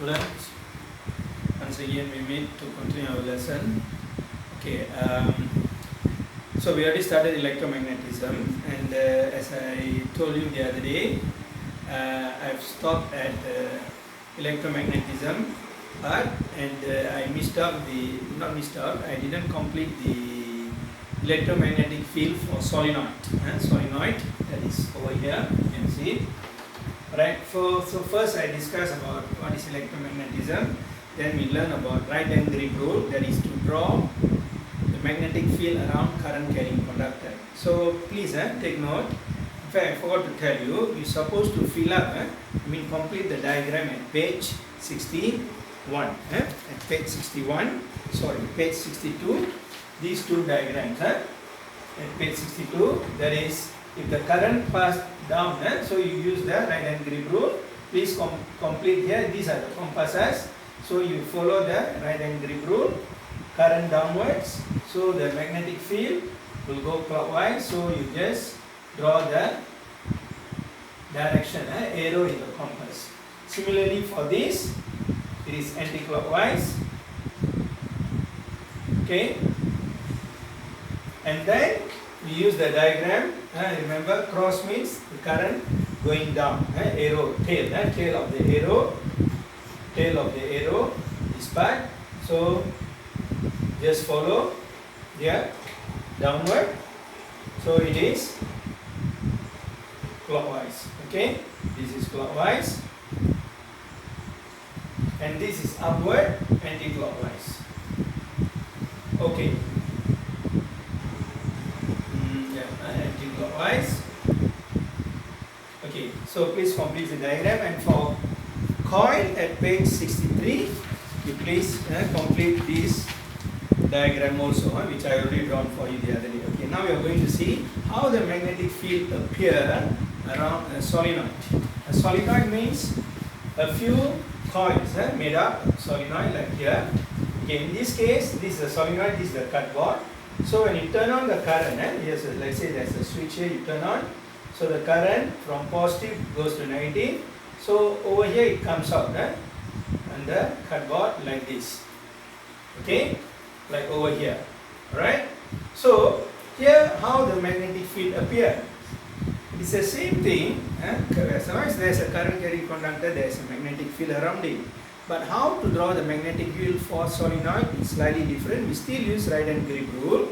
students, once again we meet to continue our lesson. Okay, so we already started electromagnetism, and as I told you the other day, I've stopped at electromagnetism part, and I I didn't complete the electromagnetic field for solenoid. Solenoid, that is over here, you can see. Right, so first I discuss about what is electromagnetism, then we learn about right hand grip rule, that is to draw the magnetic field around current carrying conductor. So please take note. In fact, I forgot to tell you, you're supposed to fill up, complete the diagram at page 61. At page 61, sorry, page 62, these two diagrams. At page 62, that is, if the current passed down, so you use the right hand grip rule. Please complete here. These are the compasses. So you follow the right hand grip rule. Current downwards. So the magnetic field will go clockwise. So you just draw the direction, arrow in the compass. Similarly for this, it is anti-clockwise. Okay. And then we use the diagram. Remember, cross means the current going down. Arrow, tail of the arrow, this part. So just follow here, downward. So it is clockwise. Okay, this is clockwise, and this is upward, anti-clockwise. Okay. Anti-clockwise. Okay, so please complete the diagram, and for coil at page 63, you please complete this diagram also, which I already drawn for you the other day. Okay, now we are going to see how the magnetic field appear around a solenoid. A solenoid means a few coils made up of solenoid, like here. Okay, in this case, this is a solenoid, this is the cardboard. So when you turn on the current, yes, let's say there's a switch here, you turn on. So the current from positive goes to negative. So over here it comes out and the cardboard like this. Okay, like over here. Alright. So here how the magnetic field appear. It's the same thing. As long as there's a current carrying conductor, there's a magnetic field around it. But how to draw the magnetic field for solenoid is slightly different. We still use right hand grip rule.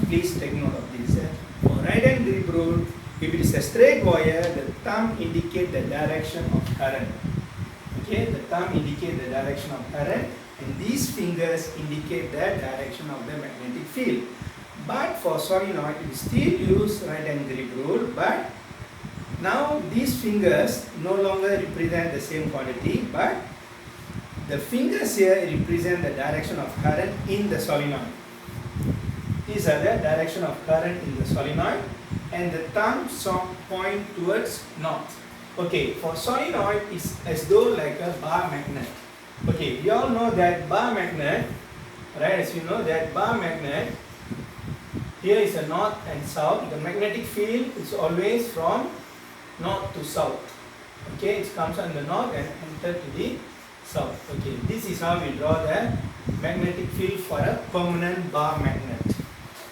Please take note of this. For right hand grip rule, if it is a straight wire, the thumb indicates the direction of current. Okay, the thumb indicates the direction of current, and these fingers indicate the direction of the magnetic field. But for solenoid, we still use right hand grip rule, but now these fingers no longer represent the same quantity, but the fingers here represent the direction of current in the solenoid. These are the direction of current in the solenoid, and the thumb point towards north. Okay, for solenoid, it's as though like a bar magnet. Okay, you all know that bar magnet, right? As you know that bar magnet, here is a north and south. The magnetic field is always from north to south. Okay, it comes on the north and enter to the south. Okay, this is how we draw the magnetic field for a permanent bar magnet.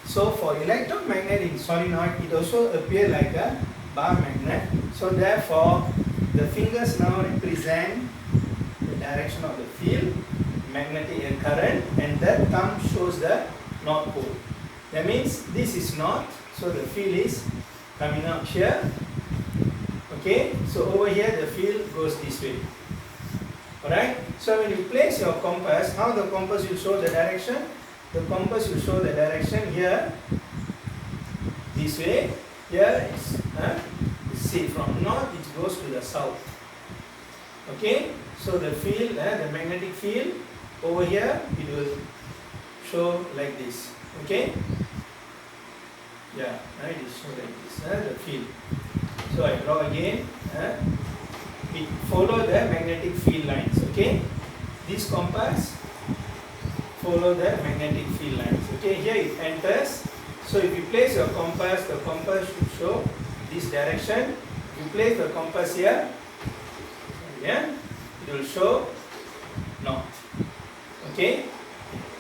So for electromagnet in solenoid, it also appears like a bar magnet. So therefore, the fingers now represent the direction of the field, magnetic current, and the thumb shows the north pole. That means this is north, so the field is coming out here. Okay, so over here the field goes this way. Alright, so when you place your compass, how the compass will show the direction? The compass will show the direction here, this way. Here is, see, from north it goes to the south. Okay, so the field, the magnetic field over here, it will show like this. Okay, yeah, right, it show like this, the field. So I draw again. It follow the magnetic field lines. Okay, this compass follow the magnetic field lines. Okay, here it enters. So if you place your compass, the compass should show this direction. If you place the compass here, it will show knot. Okay,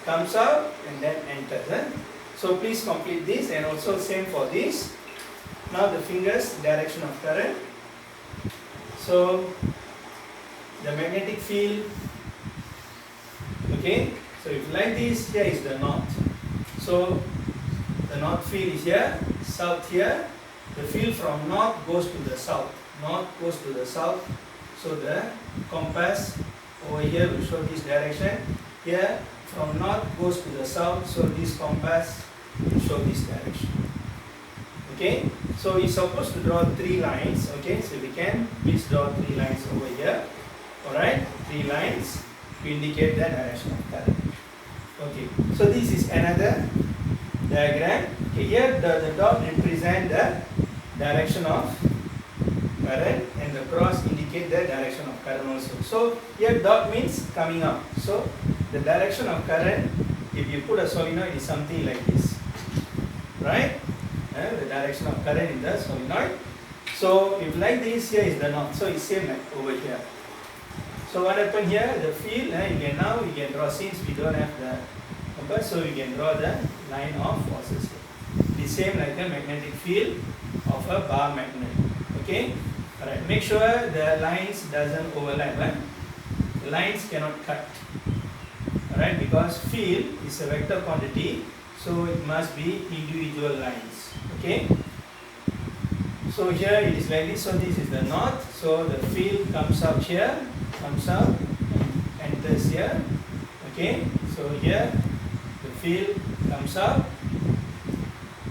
comes out and then enters. So please complete this, and also same for this. Now the fingers, direction of current. So the magnetic field. Okay, so if like this, here is the knot. So the north field is here, south here. The field from north goes to the south. North goes to the south. So the compass over here will show this direction. Here from north goes to the south. So this compass will show this direction. Okay. So we're supposed to draw 3 lines. Okay. So we can please draw 3 lines over here. Alright. 3 lines to indicate the direction of current. Okay. So this is another diagram. Okay, here the dot represent the direction of current, and the cross indicate the direction of current also. So here dot means coming up. So the direction of current, if you put a solenoid, is something like this, right? The direction of current in the solenoid. So if like this, here is the knot. So it's same like over here. So what happened here? The field, you can draw, since we don't have the compass, so we can draw the line of forces here. The same like the magnetic field of a bar magnet. Okay. Alright. Make sure the lines doesn't overlap. The lines cannot cut. Alright, because field is a vector quantity, so it must be individual lines. Okay. So here it is like this. So this is the knot. So the field comes out here, comes out, and enters here. Okay. So here the field comes out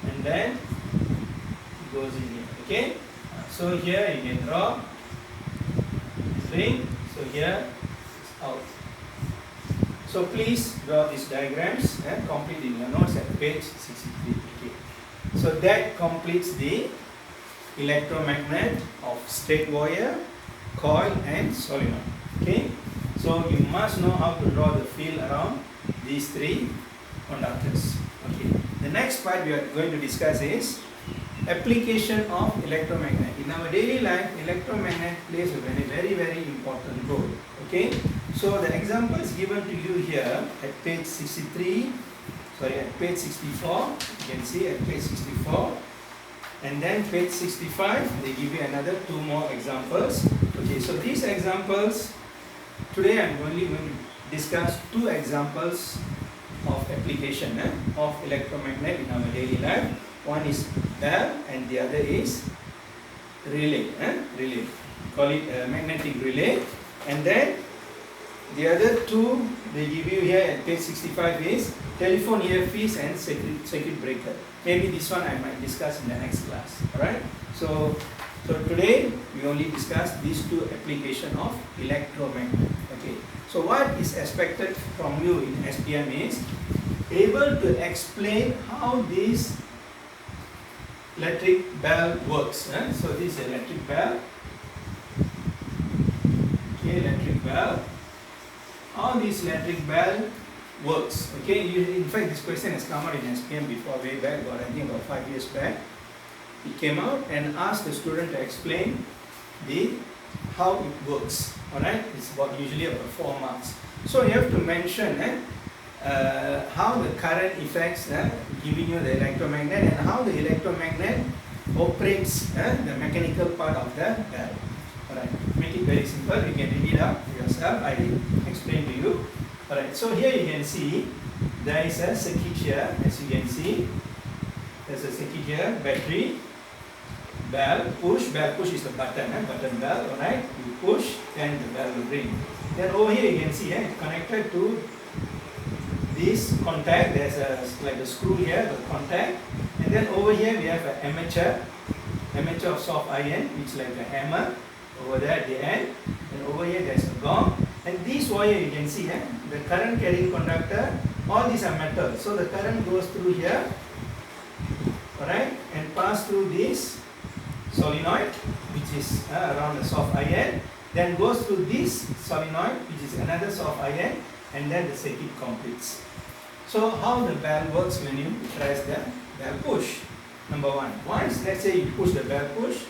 and then it goes in here. Okay. So here you can draw ring. So here it's out. So please draw these diagrams and complete in your notes at page 63. Okay. So that completes the electromagnet of straight wire, coil and solenoid. Okay. So you must know how to draw the field around these 3 conductors. Okay. The next part we are going to discuss is application of electromagnet. In our daily life, electromagnet plays a very important role. Okay. So the examples given to you here at page 63, at page 64, you can see at page 64, and then page 65, they give you another 2 more examples. Okay, so these examples, today I am only going to discuss 2 examples of application of electromagnet in our daily life. One is bell and the other is relay. Relay. Call it magnetic relay. And then the other 2 they give you here at page 65 is telephone earpiece and circuit breaker. Maybe this one I might discuss in the next class. Alright? So today we only discuss these 2 applications of electromagnet. Okay. So what is expected from you in SPM is able to explain how this electric bell works. So this is electric bell. Okay, electric bell. How this electric bell works. Okay, in fact this question has come out in SPM before, way back, or I think about 5 years back. It came out and asked the student to explain how it works. Alright, it's usually about 4 marks. So you have to mention how the current affects giving you the electromagnet, and how the electromagnet operates the mechanical part of the bell. Alright, make it very simple. You can read it up yourself. I will explain to you. Alright, so here you can see there is a circuit here. As you can see, there's a circuit here, battery, bell push. Bell push is the button, button bell. Alright, you push, then the bell will ring. Then over here you can see it's connected to this contact. There's like a screw here, the contact, and then over here we have an armature of soft iron, which is like a hammer over there at the end, and over here there's a gong, and this wire you can see the current carrying conductor, all these are metal, so the current goes through here, alright, and pass through this solenoid, which is around the soft iron, then goes through this solenoid, which is another soft iron, and then the circuit completes. So how the bell works when you press the bell push? Number 1, once let's say you push the bell push,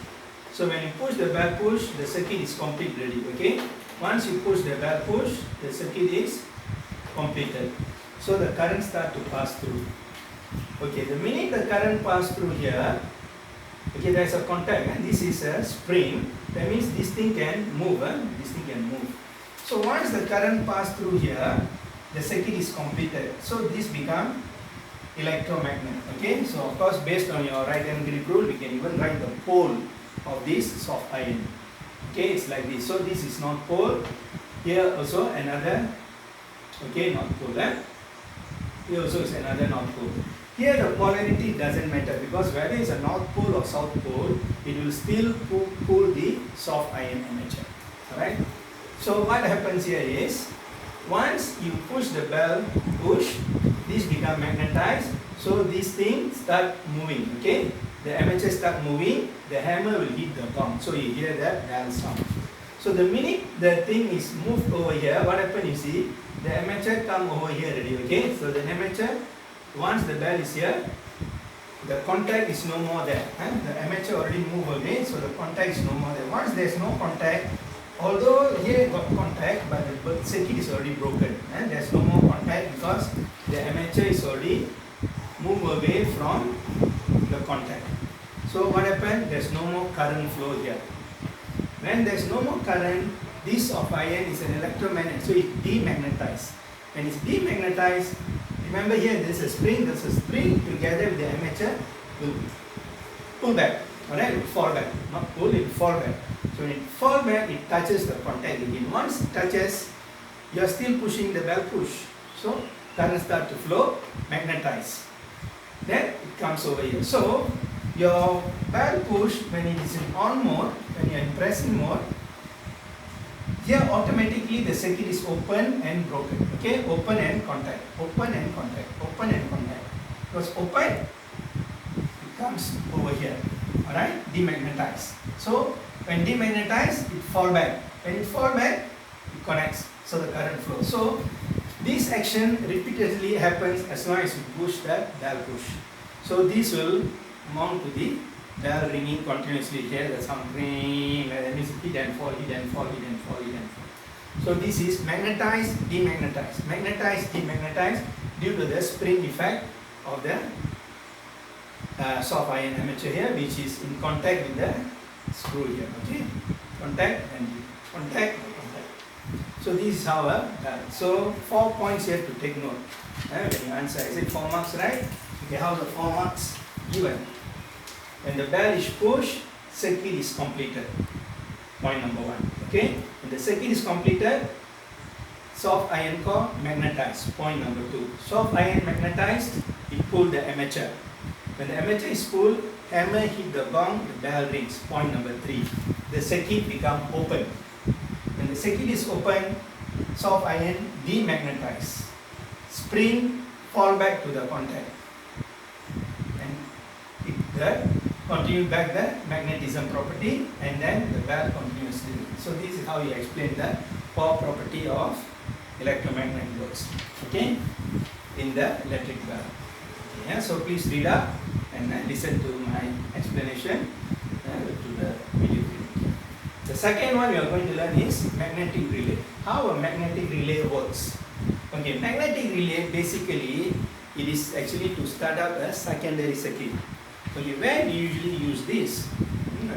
so when you push the bell push, the circuit is complete ready. Okay, Once you push the bell push, the circuit is completed. So the current start to pass through. Okay, the minute the current pass through here, okay, there is a contact and this is a spring. That means this thing can move. This thing can move. So once the current pass through here, the circuit is completed. So this become electromagnet. Okay, so of course based on your right hand grip rule, we can even write the pole of this soft iron. Okay, it's like this. So this is not pole. Here also another. Okay, not pole. Here also is another north pole. Here the polarity doesn't matter because whether it's a north pole or south pole, it will still pull the soft iron armature. Alright. So what happens here is, once you push the bell push, this become magnetized. So this thing start moving. Okay, the armature start moving. The hammer will hit the gong. So you hear that bell sound. So the minute the thing is moved over here, what happens you see, the armature come over here already. Okay, so the armature, once the bell is here, the contact is no more there. The armature already moved away, so the contact is no more there. Once there is no contact, although here got contact, but the circuit is already broken. There is no more contact because the armature is already moved away from the contact. So what happened? There is no more current flow here. When there is no more current, this of iron is an electromagnet, so it demagnetized. When it's demagnetized, remember here there is a spring, there's a spring together with the armature will pull back. Alright, it will fall back. Not pull, it will fall back. So when it fall back, it touches the contact again. Once it touches, you are still pushing the bell push. So current start to flow, magnetize. Then it comes over here. So your bell push, when it is in on mode, when you are in pressing mode, here automatically the circuit is open and broken. Okay, open and contact, open and contact, open and contact. Because open, it comes over here. Alright, demagnetized. So when demagnetized, it fall back. When it fall back, it connects. So the current flows. So this action repeatedly happens as long as you push the bell push. So this will mount to the bell ringing continuously. Here there's some ring, that means hit and fall, hit and fall, hit and fall, hit and fall. So this is magnetized, demagnetized, magnetized, demagnetized due to the spring effect of the soft iron armature here, which is in contact with the screw here. Okay, contact and contact, contact. So this is how so 4 points here to take note. When you answer, I said 4 marks, right? Okay, how the 4 marks given? When the bell is pushed, circuit is completed. Point number 1. Okay, when the circuit is completed, soft iron core magnetized. Point number 2. Soft iron magnetized, it pulled the armature. When the armature is pulled, hammer hit the gong, the bell rings. Point number 3. The circuit become open. When the circuit is open, soft iron demagnetized. Spring fall back to the contact. And it continue back the magnetism property, and then the bell continuously. So this is how you explain the power property of electromagnet works. Okay, in the electric bell. Yeah, so please read up and listen to my explanation to the video. The second one we are going to learn is magnetic relay. How a magnetic relay works. Okay, magnetic relay basically it is actually to start up a secondary circuit. Okay, where do you usually use this?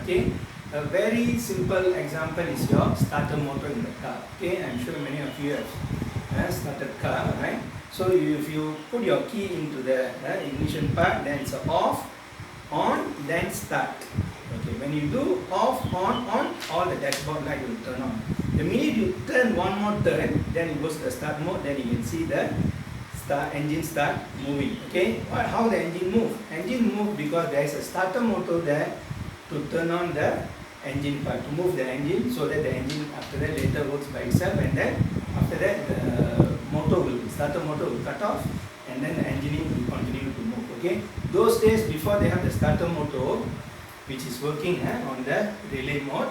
Okay, a very simple example is your starter motor in the car. Okay, I'm sure many of you have started car, right? So if you put your key into the ignition part, then it's off, on, then start. Okay, when you do off, on, all the dashboard light will turn on. The minute you turn one more turn, then it goes to the start mode, then you can see the engine start moving. Okay, how the engine move? Engine move because there is a starter motor there to turn on the engine part, to move the engine, so that the engine after that later works by itself, and then after that the starter motor will cut off, and then the engine will continue to move. Okay, those days before they have the starter motor which is working on the relay mode,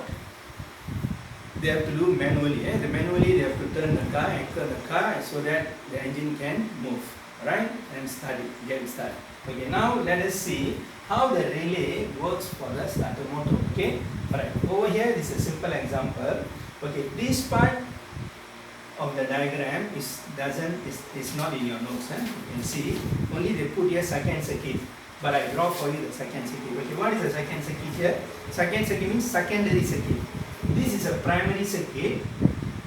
they have to do manually. Manually they have to turn the car, anchor the car so that the engine can move, right, and start it, get it started. Okay, now let us see how the relay works for the starter motor. Okay, alright. Over here this is a simple example. Okay, this part of the diagram is not in your notes. You can see only they put here second circuit, but I draw for you the second circuit. Okay, what is the second circuit here? Second circuit means secondary circuit. This is a primary circuit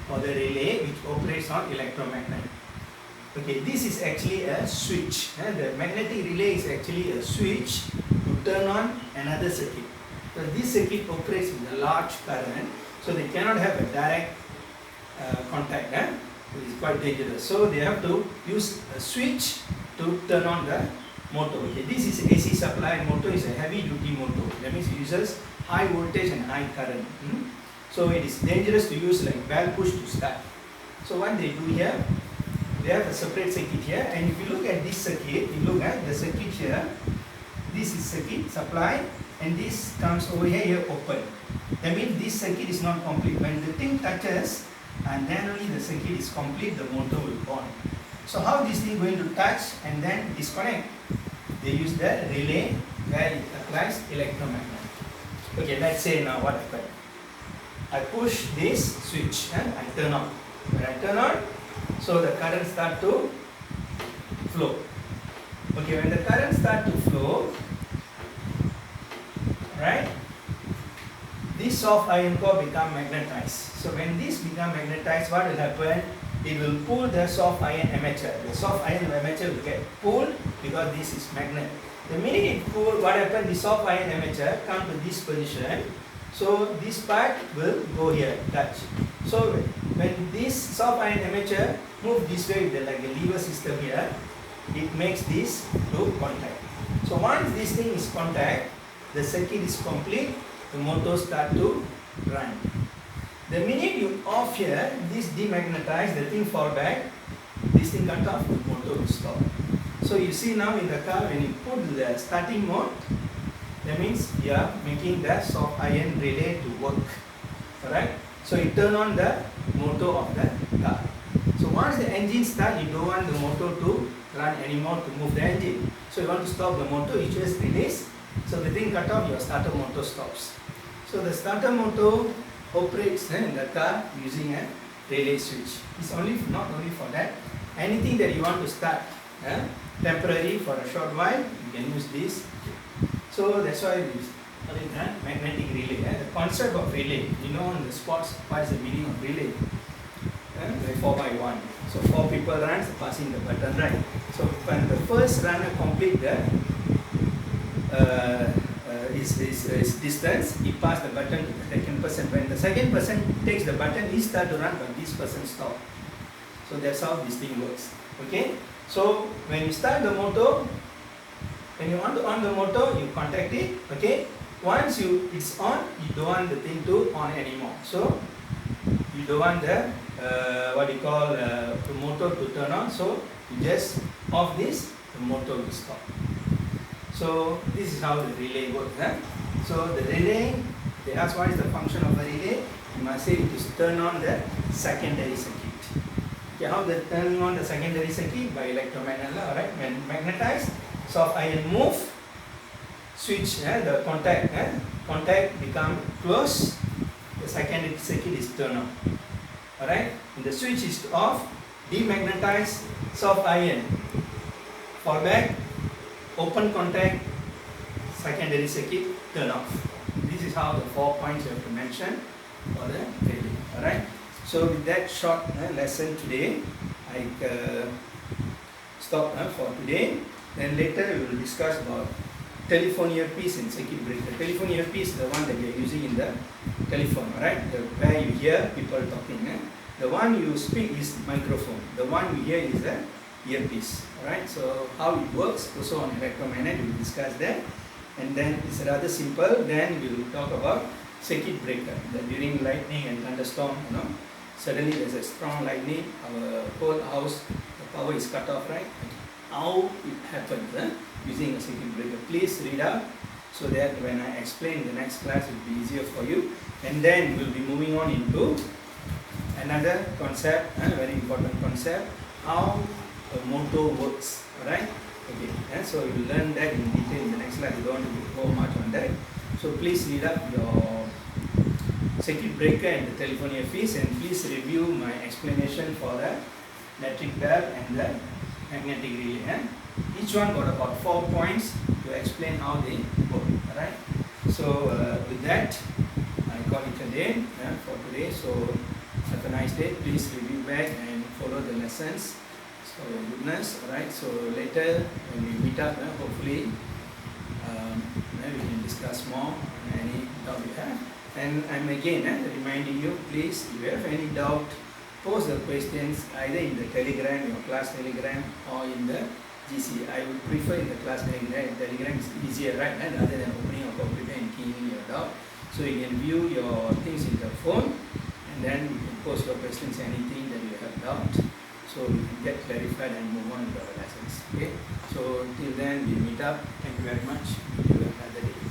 for the relay which operates on electromagnet. Okay, this is actually a switch. The magnetic relay is actually a switch to turn on another circuit. So this circuit operates with a large current, so they cannot have a direct contact. It is quite dangerous. So they have to use a switch to turn on the motor. Okay, this is AC supply motor. Is a heavy duty motor. That means it uses high voltage and high current. So it is dangerous to use like bell push to start. So what they do here, they have a separate circuit here, and if you look at this circuit, you look at the circuit here, this is circuit supply, and this comes over here open. That means this circuit is not complete. When the thing touches, and then only the circuit is complete, the motor will go on. So how this thing going to touch and then disconnect? They use the relay where it applies electromagnet. Okay, let's say now what happened. I push this switch and I turn on. When I turn on, so the current start to flow. Okay, when the current start to flow, right, this soft iron core become magnetized. So when this become magnetized, what will happen? It will pull the soft iron armature. The soft iron armature will get pulled because this is magnet. The minute it pull, what happens? The soft iron armature come to this position. So this part will go here, touch. So when this soft iron armature move this way with like a lever system here, it makes this to contact. So once this thing is contact, the circuit is complete, the motor start to run. The minute you off here, this demagnetize, the thing fall back, this thing cut off, the motor will stop. So you see now in the car, when you put the starting mode, that means you are making the soft iron relay to work. Alright? So you turn on the motor of the car. So once the engine starts, you don't want the motor to run anymore to move the engine. So you want to stop the motor, you just release. So the thing cut off, your starter motor stops. So the starter motor operates in the car using a relay switch. It's not only for that. Anything that you want to start temporary for a short while, you can use this. So that's why we call it magnetic relay. The concept of relay, you know in the sports, what is the meaning of relay? Like 4x1. So 4 people runs, passing the baton, right? So when the first runner complete the his distance, he pass the button to the second person. When the second person takes the button, he start to run, but this person stop. So that's how this thing works. Okay. So when you start the motor, when you want to on the motor, you contact it. Okay. Once it's on, you don't want the thing to on anymore. So you don't want the the motor to turn on. So you just off this, the motor will stop. So this is how the relay works. So the relay, they ask what is the function of the relay. You must say it is turn on the secondary circuit. Okay, how they turn on the secondary circuit? By electromagnet. Alright, when magnetized, soft iron move, switch, the contact become close, the secondary circuit is turned on. Alright, when the switch is off, demagnetize, soft iron, fall back, open contact, secondary circuit, turn off. This is how the 4 points you have to mention for the relay. Alright. So with that short lesson today, I stop for today. Then later we will discuss about telephone earpiece and circuit breaker. Telephone earpiece is the one that we are using in the telephone, right? Where you hear people talking. The one you speak is microphone. The one you hear is the earpiece. Alright, so how it works also on electromagnet, we will discuss that. And then it's rather simple. Then we will talk about circuit breaker. That during lightning and thunderstorm, suddenly there's a strong lightning, our whole house, the power is cut off, right? How it happens using a circuit breaker. Please read out so that when I explain the next class it will be easier for you. And then we'll be moving on into another concept, very important concept, how a motor works. Alright? Okay. So you will learn that in detail in the next class. You don't want to go much on that. So please read up your circuit breaker and the telephony fees, and please review my explanation for the electric bell and the magnetic relay. Each one got about 4 points to explain how they work. Alright. So with that, I call it a day for today. So have a nice day. Please review back and follow the lessons. So goodness. Alright. So later when we meet up, hopefully we can discuss more on any doubt you have. And I'm again reminding you, please, if you have any doubt, post the questions either in the telegram, your class telegram, or in the GC. I would prefer in the class telegram. Telegram is easier, right? And rather than opening a computer and keying in your doubt. So you can view your things in the phone, and then you can post your questions, anything that you have doubt. So we can get clarified and move on with our lessons. Okay. So till then we meet up. Thank you very much. You have another day.